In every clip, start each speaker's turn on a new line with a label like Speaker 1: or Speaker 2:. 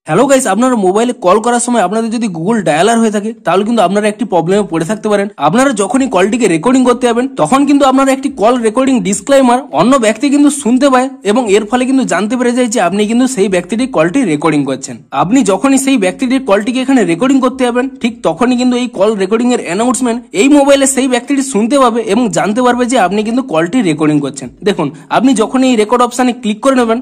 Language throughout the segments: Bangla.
Speaker 1: হ্যালো গাইস, আপনারা মোবাইলে কল করার সময় আপনাদের যদি গুগল ডায়ালার হয়ে থাকে তাহলে কিন্তু আপনারা একটি প্রবলেমে পড়ে থাকতে পারেন। আপনারা যখনই কলটিকে রেকর্ডিং করতে যাবেন তখন কিন্তু আপনারা একটি কল রেকর্ডিং ডিসক্লেমার অন্য ব্যক্তি কিন্তু শুনতে পায় এবং এর ফলে কিন্তু জানতে পেরে যায় যে আপনি কিন্তু সেই ব্যক্তিটির কলটি রেকর্ডিং করছেন। আপনি যখনই সেই ব্যক্তিটির কলটিকে এখানে রেকর্ডিং করতে যাবেন ঠিক তখনই কিন্তু এই কল রেকর্ডিং এর অ্যানাউন্সমেন্ট এই মোবাইলে সেই ব্যক্তিটি শুনতে পাবে এবং জানতে পারবে যে আপনি কিন্তু কলটি রেকর্ডিং করছেন। দেখুন, আপনি যখনই এই রেকর্ড অপশনে ক্লিক করে নেবেন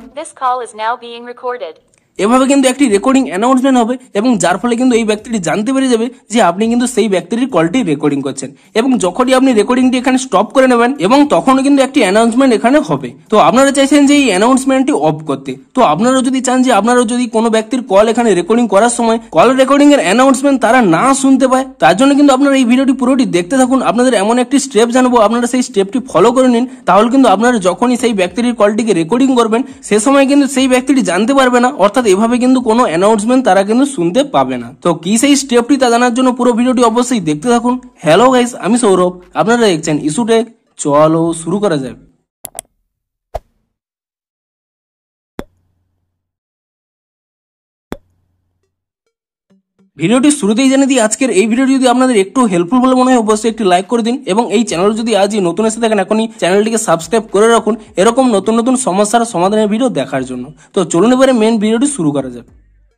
Speaker 1: এভাবে কিন্তু একটি রেকর্ডিং অ্যানাউন্সমেন্ট হবে এবং যার ফলে কিন্তু এই ব্যক্তিটি জানতে পেরে যাবে যে আপনি কিন্তু সেই ব্যক্তিটির কলটি রেকর্ডিং করছেন। এবং যখনই আপনি রেকর্ডিংটি এখানে স্টপ করে নেবেন এবং তখনও কিন্তু একটি অ্যানাউন্সমেন্ট এখানে হবে। তো আপনারা চাইছেন যে এই অ্যানাউন্সমেন্টটি অফ করতে, তো আপনারা যদি চান যে আপনারা যদি কোনো ব্যক্তির কল এখানে রেকর্ডিং করার সময় কল রেকর্ডিং এর অ্যানাউন্সমেন্ট তারা না শুনতে পায়, তার জন্য কিন্তু আপনারা এই ভিডিওটি পুরোটি দেখতে থাকুন। আপনাদের এমন একটি স্টেপ জানাবো, আপনারা সেই স্টেপটি ফলো করে নিন, তাহলে কিন্তু আপনারা যখনই সেই ব্যক্তিটির কলটিকে রেকর্ডিং করবেন সে সময় কিন্তু সেই ব্যক্তিটি জানতে পারবে না, অর্থাৎ এভাবে কিন্তু কোনো অ্যানাউন্সমেন্ট তারা কিন্তু শুনতে পাবে না। তো কি সেই স্টেপটি তা জানার জন্য পুরো ভিডিওটি অবশ্যই দেখতে থাকুন। হ্যালো গাইস, আমি সৌরভ, আপনারা দেখছেন ইস্যুটেক। চলো শুরু করা যাক। ভিডিওটি শুরুতেই জেনে দিই, আজকের এই ভিডিওটি যদি আপনাদের একটু হেল্পফুল বলে মনে হয় অবশ্যই একটি লাইক করে দিন এবং এই চ্যানেল যদি আজই নতুন এসে থাকেন এখনই চ্যানেলটিকে সাবস্ক্রাইব করে রাখুন এরকম নতুন নতুন সমস্যার সমাধানের ভিডিও দেখার জন্য। তো চলুন এবারে মেন ভিডিওটি শুরু করা যাক।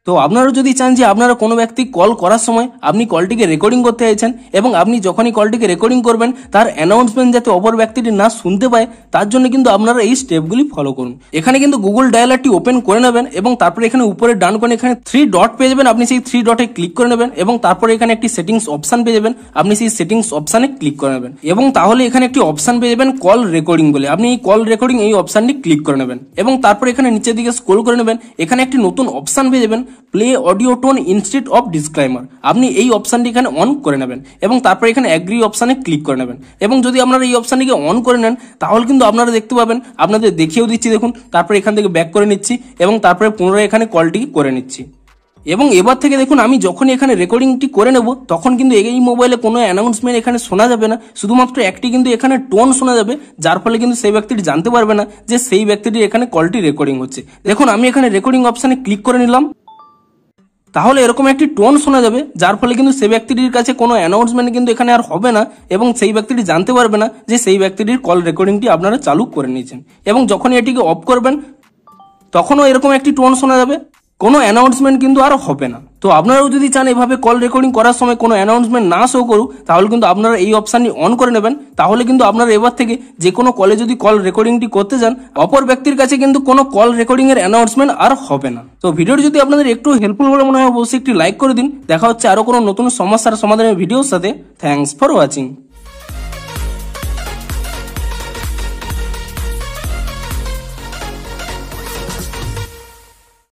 Speaker 1: তো আপনারা যদি চান যে আপনারা কোনো ব্যক্তি কল করার সময় আপনি কলটিকে রেকর্ডিং করতে চাইছেন এবং আপনি যখনই কলটিকে রেকর্ডিং করবেন তার অ্যানাউন্সমেন্ট যাতে অপর ব্যক্তিটি না শুনতে পায় তার জন্য কিন্তু আপনারা এই স্টেপগুলি ফলো করুন। এখানে কিন্তু গুগল ডায়ালারটি ওপেন করে নেবেন এবং তারপরে এখানে উপরে ডান কোণে এখানে 3 ডট পেয়ে যাবেন, আপনি সেই 3 ডটে ক্লিক করে নেবেন এবং তারপরে এখানে একটি সেটিংস অপশন পেয়ে যাবেন, আপনি সেই সেটিংস অপশনে ক্লিক করে নেবেন এবং তাহলে এখানে একটি অপশন পেয়ে যাবেন কল রেকর্ডিং বলে, আপনি এই কল রেকর্ডিং এই অপশনটি ক্লিক করে নেবেন এবং তারপরে এখানে নিচের দিকে স্ক্রল করে নেবেন, এখানে একটি নতুন অপশন পেয়ে যাবেন play audio tone instead of disclaimer, আপনি এই অপশনটি এখানে অন করে নেবেন এবং তারপরে এখানে এগ্রি অপশনে ক্লিক করে নেবেন এবং যদি আপনারা এই অপশনটিকে অন করে নেন তাহলে কিন্তু আপনারা দেখতে পাবেন, আপনাদের দেখিয়েও দিচ্ছি দেখুন, তারপরে এখান থেকে ব্যাক করে নিচ্ছি এবং তারপরে পুনরায় এখানে কলটি করে নিচ্ছি এবং এবার থেকে দেখুন আমি যখনই এখানে রেকর্ডিংটি করে নেব তখন কিন্তু এই মোবাইলে কোনো অ্যানাউন্সমেন্ট এখানে শোনা যাবে না, শুধুমাত্র একটি কিন্তু এখানে টোন শোনা যাবে, যার ফলে কিন্তু সেই ব্যক্তিটি জানতে পারবে না যে সেই ব্যক্তিটির এখানে কলটি রেকর্ডিং হচ্ছে। দেখুন আমি এখানে রেকর্ডিং অপশনে ক্লিক করে নিলাম, তাহলে এরকম একটি টোন শোনা যাবে যার ফলে কিন্তু সেই ব্যক্তিটির কাছে কোনো অ্যানাউন্সমেন্ট কিন্তু এখানে আর হবে না এবং সেই ব্যক্তিটি জানতে পারবে না যে সেই ব্যক্তিটির কল রেকর্ডিংটি আপনারা চালু করে নিয়েছেন। এবং যখনই এটিকে অফ করবেন তখনও এরকম একটি টোন শোনা যাবে, কোনো অ্যানাউন্সমেন্ট কিন্তু আর হবে না। তো আপনারাও যদি চান এভাবে কল রেকর্ডিং করার সময় কোনো অ্যানাউন্সমেন্ট না শো করুক তাহলে কিন্তু আপনারা এই অপশনটি অন করে নেবেন, তাহলে কিন্তু আপনারা এবার থেকে যে কোনো কলে যদি কল রেকর্ডিংটি করতে যান অপর ব্যক্তির কাছে কিন্তু কোনো কল রেকর্ডিং এর অ্যানাউন্সমেন্ট আর হবে না। তো ভিডিওটি যদি আপনাদের একটু হেল্পফুল বলে মনে হয় অবশ্যই একটি লাইক করে দিন। দেখা হচ্ছে আরো কোনো নতুন সমস্যার সমাধানের ভিডিওর সাথে। Thanks for watching.